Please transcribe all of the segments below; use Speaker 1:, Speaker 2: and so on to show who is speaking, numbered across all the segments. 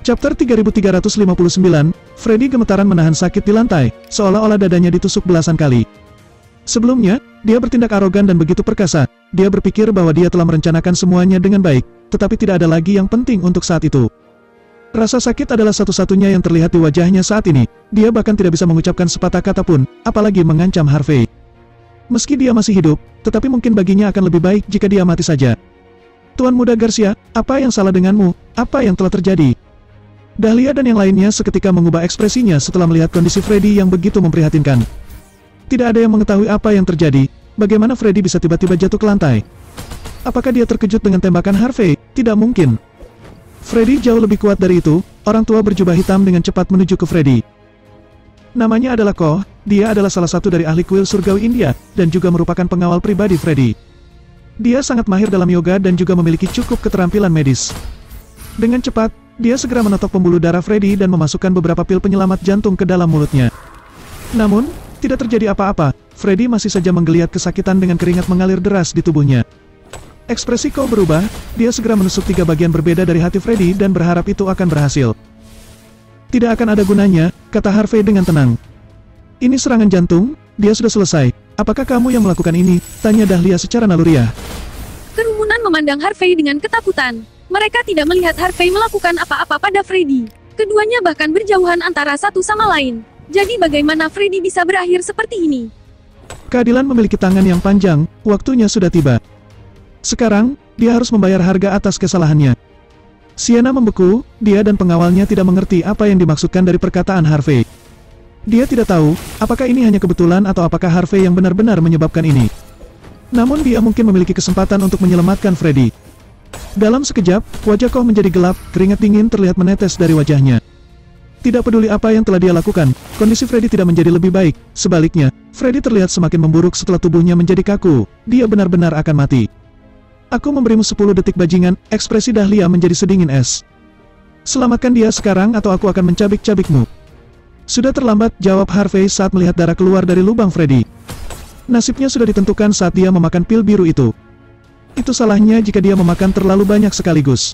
Speaker 1: Chapter 3359, Freddy gemetaran menahan sakit di lantai, seolah-olah dadanya ditusuk belasan kali. Sebelumnya, dia bertindak arogan dan begitu perkasa. Dia berpikir bahwa dia telah merencanakan semuanya dengan baik, tetapi tidak ada lagi yang penting untuk saat itu. Rasa sakit adalah satu-satunya yang terlihat di wajahnya saat ini. Dia bahkan tidak bisa mengucapkan sepatah kata pun, apalagi mengancam Harvey. Meski dia masih hidup, tetapi mungkin baginya akan lebih baik jika dia mati saja. Tuan Muda Garcia, apa yang salah denganmu? Apa yang telah terjadi? Dahlia dan yang lainnya seketika mengubah ekspresinya setelah melihat kondisi Freddy yang begitu memprihatinkan. Tidak ada yang mengetahui apa yang terjadi, bagaimana Freddy bisa tiba-tiba jatuh ke lantai. Apakah dia terkejut dengan tembakan Harvey? Tidak mungkin. Freddy jauh lebih kuat dari itu. Orang tua berjubah hitam dengan cepat menuju ke Freddy. Namanya adalah Koh, dia adalah salah satu dari ahli kuil surgawi India, dan juga merupakan pengawal pribadi Freddy. Dia sangat mahir dalam yoga dan juga memiliki cukup keterampilan medis. Dengan cepat, dia segera menotok pembuluh darah Freddy dan memasukkan beberapa pil penyelamat jantung ke dalam mulutnya. Namun, tidak terjadi apa-apa. Freddy masih saja menggeliat kesakitan dengan keringat mengalir deras di tubuhnya. Ekspresi Koh berubah, dia segera menusuk 3 bagian berbeda dari hati Freddy dan berharap itu akan berhasil. Tidak akan ada gunanya, kata Harvey dengan tenang. Ini serangan jantung, dia sudah selesai. Apakah kamu yang melakukan ini? Tanya Dahlia secara naluriah.
Speaker 2: Kerumunan memandang Harvey dengan ketakutan. Mereka tidak melihat Harvey melakukan apa-apa pada Freddy. Keduanya bahkan berjauhan antara satu sama lain. Jadi bagaimana Freddy bisa berakhir seperti ini?
Speaker 1: Keadilan memiliki tangan yang panjang, waktunya sudah tiba. Sekarang, dia harus membayar harga atas kesalahannya. Sienna membeku, dia dan pengawalnya tidak mengerti apa yang dimaksudkan dari perkataan Harvey. Dia tidak tahu, apakah ini hanya kebetulan atau apakah Harvey yang benar-benar menyebabkan ini. Namun dia mungkin memiliki kesempatan untuk menyelamatkan Freddy. Dalam sekejap, wajah Koh menjadi gelap, keringat dingin terlihat menetes dari wajahnya. Tidak peduli apa yang telah dia lakukan, kondisi Freddy tidak menjadi lebih baik. Sebaliknya, Freddy terlihat semakin memburuk setelah tubuhnya menjadi kaku. Dia benar-benar akan mati. Aku memberimu 10 detik bajingan, ekspresi Dahlia menjadi sedingin es. Selamatkan dia sekarang atau aku akan mencabik-cabikmu. Sudah terlambat, jawab Harvey saat melihat darah keluar dari lubang Freddy. Nasibnya sudah ditentukan saat dia memakan pil biru itu. Itu salahnya jika dia memakan terlalu banyak sekaligus.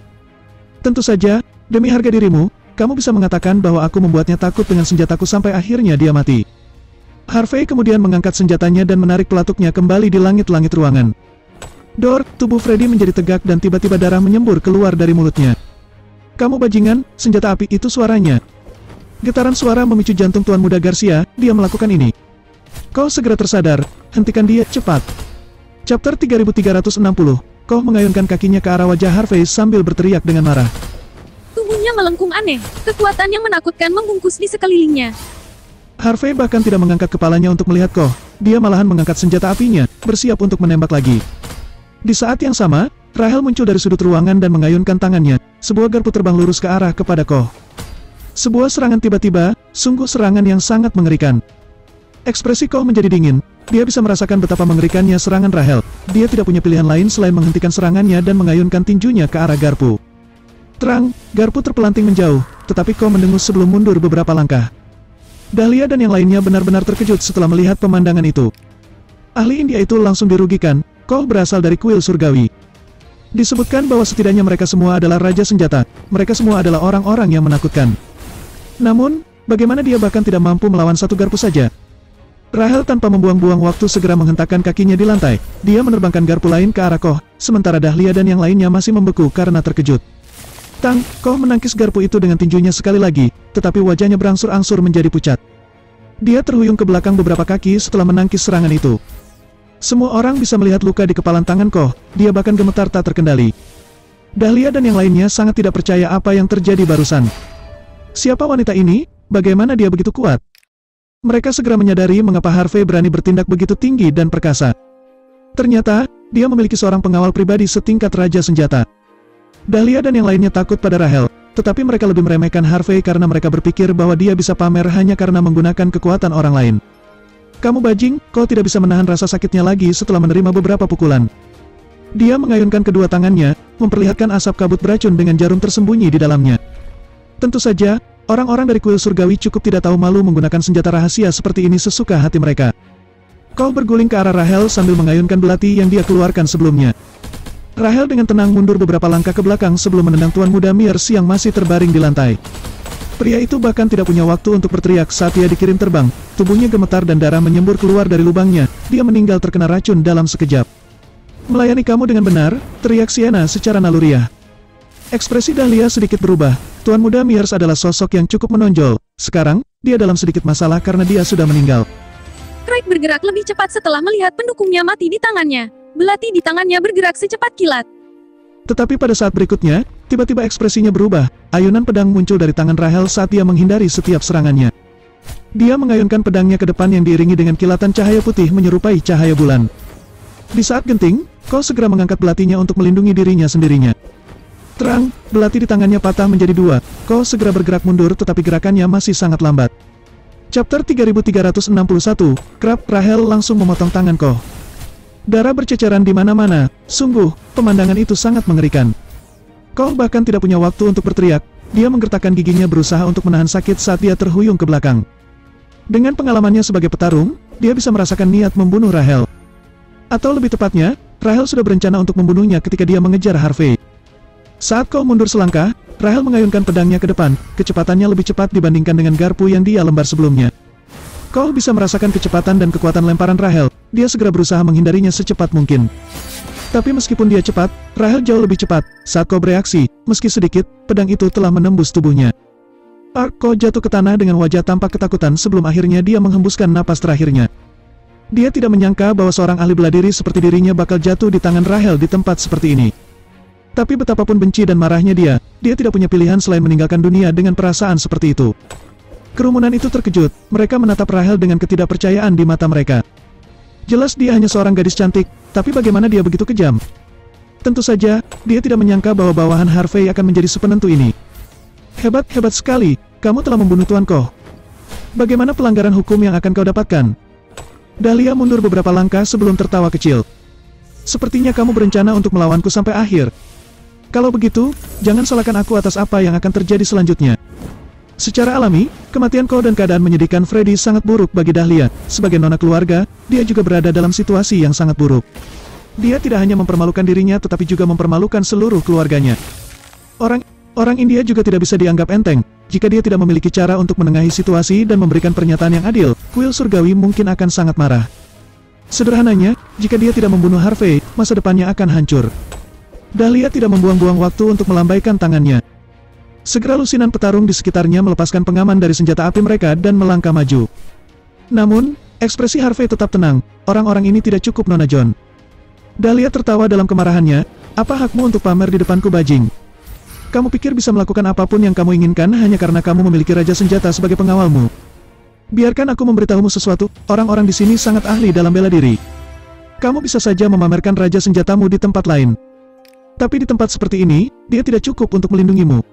Speaker 1: Tentu saja, demi harga dirimu, kamu bisa mengatakan bahwa aku membuatnya takut dengan senjataku sampai akhirnya dia mati. Harvey kemudian mengangkat senjatanya dan menarik pelatuknya kembali di langit-langit ruangan. Dor, tubuh Freddy menjadi tegak dan tiba-tiba darah menyembur keluar dari mulutnya. Kamu bajingan, senjata api itu suaranya. Getaran suara memicu jantung Tuan Muda Garcia, dia melakukan ini. Kau segera tersadar, hentikan dia, cepat. Chapter 3360, Koh mengayunkan kakinya ke arah wajah Harvey sambil berteriak dengan marah.
Speaker 2: Tubuhnya melengkung aneh, kekuatan yang menakutkan membungkus di sekelilingnya.
Speaker 1: Harvey bahkan tidak mengangkat kepalanya untuk melihat Koh, dia malahan mengangkat senjata apinya, bersiap untuk menembak lagi. Di saat yang sama, Rahel muncul dari sudut ruangan dan mengayunkan tangannya, sebuah garpu terbang lurus ke arah kepada Koh. Sebuah serangan tiba-tiba, sungguh serangan yang sangat mengerikan. Ekspresi Koh menjadi dingin. Dia bisa merasakan betapa mengerikannya serangan Rahel. Dia tidak punya pilihan lain selain menghentikan serangannya dan mengayunkan tinjunya ke arah garpu. Terang, garpu terpelanting menjauh, tetapi Koh mendengus sebelum mundur beberapa langkah. Dahlia dan yang lainnya benar-benar terkejut setelah melihat pemandangan itu. Ahli India itu langsung dirugikan. Koh berasal dari kuil surgawi. Disebutkan bahwa setidaknya mereka semua adalah raja senjata. Mereka semua adalah orang-orang yang menakutkan. Namun, bagaimana dia bahkan tidak mampu melawan satu garpu saja? Rahel tanpa membuang-buang waktu segera menghentakkan kakinya di lantai. Dia menerbangkan garpu lain ke arah Koh, sementara Dahlia dan yang lainnya masih membeku karena terkejut. Tang, Koh menangkis garpu itu dengan tinjunya sekali lagi, tetapi wajahnya berangsur-angsur menjadi pucat. Dia terhuyung ke belakang beberapa kaki setelah menangkis serangan itu. Semua orang bisa melihat luka di kepalan tangan Koh, dia bahkan gemetar tak terkendali. Dahlia dan yang lainnya sangat tidak percaya apa yang terjadi barusan. Siapa wanita ini? Bagaimana dia begitu kuat? Mereka segera menyadari mengapa Harvey berani bertindak begitu tinggi dan perkasa. Ternyata, dia memiliki seorang pengawal pribadi setingkat raja senjata. Dahlia dan yang lainnya takut pada Rahel, tetapi mereka lebih meremehkan Harvey karena mereka berpikir bahwa dia bisa pamer hanya karena menggunakan kekuatan orang lain. Kamu bajing, kau tidak bisa menahan rasa sakitnya lagi setelah menerima beberapa pukulan. Dia mengayunkan kedua tangannya, memperlihatkan asap kabut beracun dengan jarum tersembunyi di dalamnya. Tentu saja, orang-orang dari kuil surgawi cukup tidak tahu malu menggunakan senjata rahasia seperti ini sesuka hati mereka. Kau berguling ke arah Rahel sambil mengayunkan belati yang dia keluarkan sebelumnya. Rahel dengan tenang mundur beberapa langkah ke belakang sebelum menendang Tuan Muda Mears yang masih terbaring di lantai. Pria itu bahkan tidak punya waktu untuk berteriak saat dia dikirim terbang. Tubuhnya gemetar dan darah menyembur keluar dari lubangnya. Dia meninggal terkena racun dalam sekejap. "Melayani kamu dengan benar," teriak Sienna secara naluriah. Ekspresi Dahlia sedikit berubah. Tuan Muda Mears adalah sosok yang cukup menonjol. Sekarang, dia dalam sedikit masalah karena dia sudah meninggal.
Speaker 2: Craig bergerak lebih cepat setelah melihat pendukungnya mati di tangannya. Belati di tangannya bergerak secepat kilat.
Speaker 1: Tetapi pada saat berikutnya, tiba-tiba ekspresinya berubah. Ayunan pedang muncul dari tangan Rahel saat dia menghindari setiap serangannya. Dia mengayunkan pedangnya ke depan yang diiringi dengan kilatan cahaya putih menyerupai cahaya bulan. Di saat genting, Ko segera mengangkat belatinya untuk melindungi dirinya sendirinya. Terang, belati di tangannya patah menjadi dua. Ko segera bergerak mundur tetapi gerakannya masih sangat lambat. Chapter 3361, Kerap Rahel langsung memotong tangan Ko. Darah berceceran di mana-mana. Sungguh, pemandangan itu sangat mengerikan. Ko bahkan tidak punya waktu untuk berteriak. Dia menggertakkan giginya berusaha untuk menahan sakit saat dia terhuyung ke belakang. Dengan pengalamannya sebagai petarung, dia bisa merasakan niat membunuh Rahel. Atau lebih tepatnya, Rahel sudah berencana untuk membunuhnya ketika dia mengejar Harvey. Saat Ko mundur selangkah, Rahel mengayunkan pedangnya ke depan. Kecepatannya lebih cepat dibandingkan dengan garpu yang dia lembar sebelumnya. Ko bisa merasakan kecepatan dan kekuatan lemparan Rahel. Dia segera berusaha menghindarinya secepat mungkin. Tapi meskipun dia cepat, Rahel jauh lebih cepat. Saat Ko bereaksi, meski sedikit, pedang itu telah menembus tubuhnya. Ko jatuh ke tanah dengan wajah tampak ketakutan sebelum akhirnya dia menghembuskan napas terakhirnya. Dia tidak menyangka bahwa seorang ahli bela diri seperti dirinya bakal jatuh di tangan Rahel di tempat seperti ini. Tapi betapapun benci dan marahnya dia tidak punya pilihan selain meninggalkan dunia dengan perasaan seperti itu. Kerumunan itu terkejut, mereka menatap Rahel dengan ketidakpercayaan di mata mereka. Jelas dia hanya seorang gadis cantik, tapi bagaimana dia begitu kejam? Tentu saja, dia tidak menyangka bahwa bawahan Harvey akan menjadi sepenentu ini. Hebat sekali, kamu telah membunuh Tuan Ko. Bagaimana pelanggaran hukum yang akan kau dapatkan? Dahlia mundur beberapa langkah sebelum tertawa kecil. Sepertinya kamu berencana untuk melawanku sampai akhir. Kalau begitu, jangan salahkan aku atas apa yang akan terjadi selanjutnya. Secara alami, kematian Ko dan keadaan menyedihkan Freddy sangat buruk bagi Dahlia. Sebagai nona keluarga, dia juga berada dalam situasi yang sangat buruk. Dia tidak hanya mempermalukan dirinya tetapi juga mempermalukan seluruh keluarganya. Orang India juga tidak bisa dianggap enteng. Jika dia tidak memiliki cara untuk menengahi situasi dan memberikan pernyataan yang adil, kuil surgawi mungkin akan sangat marah. Sederhananya, jika dia tidak membunuh Harvey, masa depannya akan hancur. Dahlia tidak membuang-buang waktu untuk melambaikan tangannya. Segera lusinan petarung di sekitarnya melepaskan pengaman dari senjata api mereka dan melangkah maju. Namun, ekspresi Harvey tetap tenang. Orang-orang ini tidak cukup, Nona John. Dahlia tertawa dalam kemarahannya. Apa hakmu untuk pamer di depanku, bajing? Kamu pikir bisa melakukan apapun yang kamu inginkan hanya karena kamu memiliki raja senjata sebagai pengawalmu? Biarkan aku memberitahumu sesuatu. Orang-orang di sini sangat ahli dalam bela diri. Kamu bisa saja memamerkan raja senjatamu di tempat lain. Tapi di tempat seperti ini, dia tidak cukup untuk melindungimu.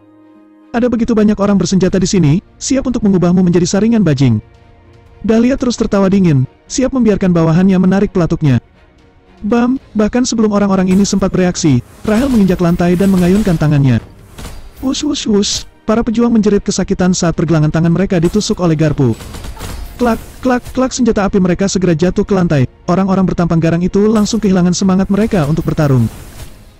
Speaker 1: Ada begitu banyak orang bersenjata di sini, siap untuk mengubahmu menjadi saringan bajing. Dahlia terus tertawa dingin, siap membiarkan bawahannya menarik pelatuknya. Bahkan sebelum orang-orang ini sempat bereaksi, Rahel menginjak lantai dan mengayunkan tangannya. Wush, para pejuang menjerit kesakitan saat pergelangan tangan mereka ditusuk oleh garpu. Klak, senjata api mereka segera jatuh ke lantai. Orang-orang bertampang garang itu langsung kehilangan semangat mereka untuk bertarung.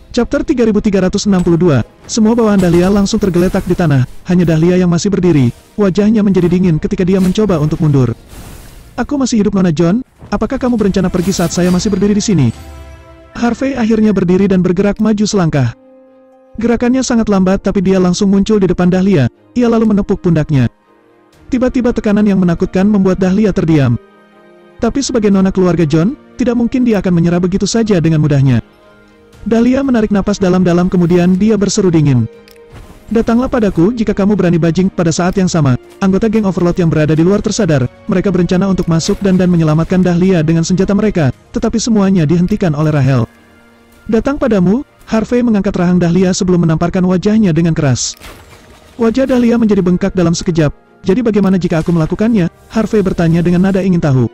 Speaker 1: Chapter 3362, semua bawahan Dahlia langsung tergeletak di tanah, hanya Dahlia yang masih berdiri, wajahnya menjadi dingin ketika dia mencoba untuk mundur. Aku masih hidup, Nona John, apakah kamu berencana pergi saat saya masih berdiri di sini? Harvey akhirnya berdiri dan bergerak maju selangkah. Gerakannya sangat lambat tapi dia langsung muncul di depan Dahlia, ia lalu menepuk pundaknya. Tiba-tiba tekanan yang menakutkan membuat Dahlia terdiam. Tapi sebagai nona keluarga John, tidak mungkin dia akan menyerah begitu saja dengan mudahnya. Dahlia menarik napas dalam-dalam kemudian dia berseru dingin. Datanglah padaku jika kamu berani, bajing. Pada saat yang sama, anggota geng Overlord yang berada di luar tersadar. Mereka berencana untuk masuk dan menyelamatkan Dahlia dengan senjata mereka, tetapi semuanya dihentikan oleh Rahel. Datang padamu, Harvey mengangkat rahang Dahlia sebelum menamparkan wajahnya dengan keras. Wajah Dahlia menjadi bengkak dalam sekejap. Jadi bagaimana jika aku melakukannya? Harvey bertanya dengan nada ingin tahu.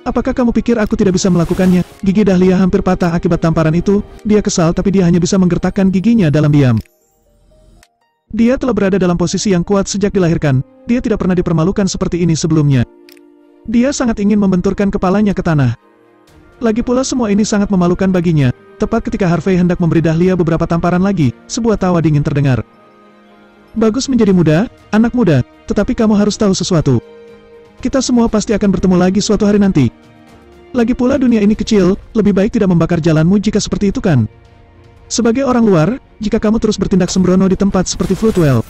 Speaker 1: Apakah kamu pikir aku tidak bisa melakukannya? Gigi Dahlia hampir patah akibat tamparan itu. Dia kesal tapi dia hanya bisa menggertakkan giginya dalam diam. Dia telah berada dalam posisi yang kuat sejak dilahirkan. Dia tidak pernah dipermalukan seperti ini sebelumnya. Dia sangat ingin membenturkan kepalanya ke tanah. Lagi pula semua ini sangat memalukan baginya. Tepat ketika Harvey hendak memberi Dahlia beberapa tamparan lagi, sebuah tawa dingin terdengar. Bagus menjadi muda, anak muda, tetapi kamu harus tahu sesuatu. Kita semua pasti akan bertemu lagi suatu hari nanti. Lagi pula dunia ini kecil, lebih baik tidak membakar jalanmu jika seperti itu kan. Sebagai orang luar, jika kamu terus bertindak sembrono di tempat seperti Floodwell,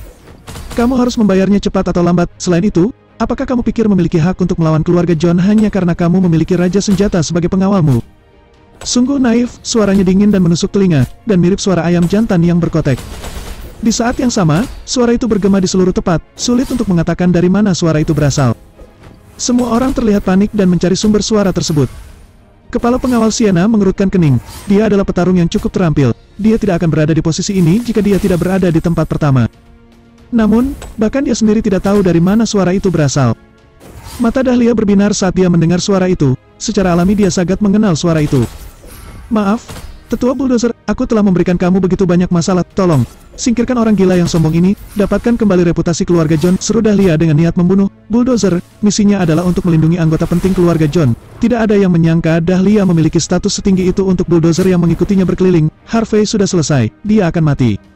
Speaker 1: kamu harus membayarnya cepat atau lambat. Selain itu, apakah kamu pikir memiliki hak untuk melawan keluarga John hanya karena kamu memiliki raja senjata sebagai pengawalmu? Sungguh naif, suaranya dingin dan menusuk telinga, dan mirip suara ayam jantan yang berkotek. Di saat yang sama, suara itu bergema di seluruh tempat, sulit untuk mengatakan dari mana suara itu berasal. Semua orang terlihat panik dan mencari sumber suara tersebut. Kepala pengawal Sienna mengerutkan kening. Dia adalah petarung yang cukup terampil. Dia tidak akan berada di posisi ini jika dia tidak berada di tempat pertama. Namun, bahkan dia sendiri tidak tahu dari mana suara itu berasal. Mata Dahlia berbinar saat dia mendengar suara itu. Secara alami dia sangat mengenal suara itu. Maaf, Tetua Bulldozer, aku telah memberikan kamu begitu banyak masalah. Tolong, singkirkan orang gila yang sombong ini, dapatkan kembali reputasi keluarga John. Seru Dahlia dengan niat membunuh. Bulldozer, misinya adalah untuk melindungi anggota penting keluarga John. Tidak ada yang menyangka Dahlia memiliki status setinggi itu untuk Bulldozer yang mengikutinya berkeliling. Harvey sudah selesai, dia akan mati.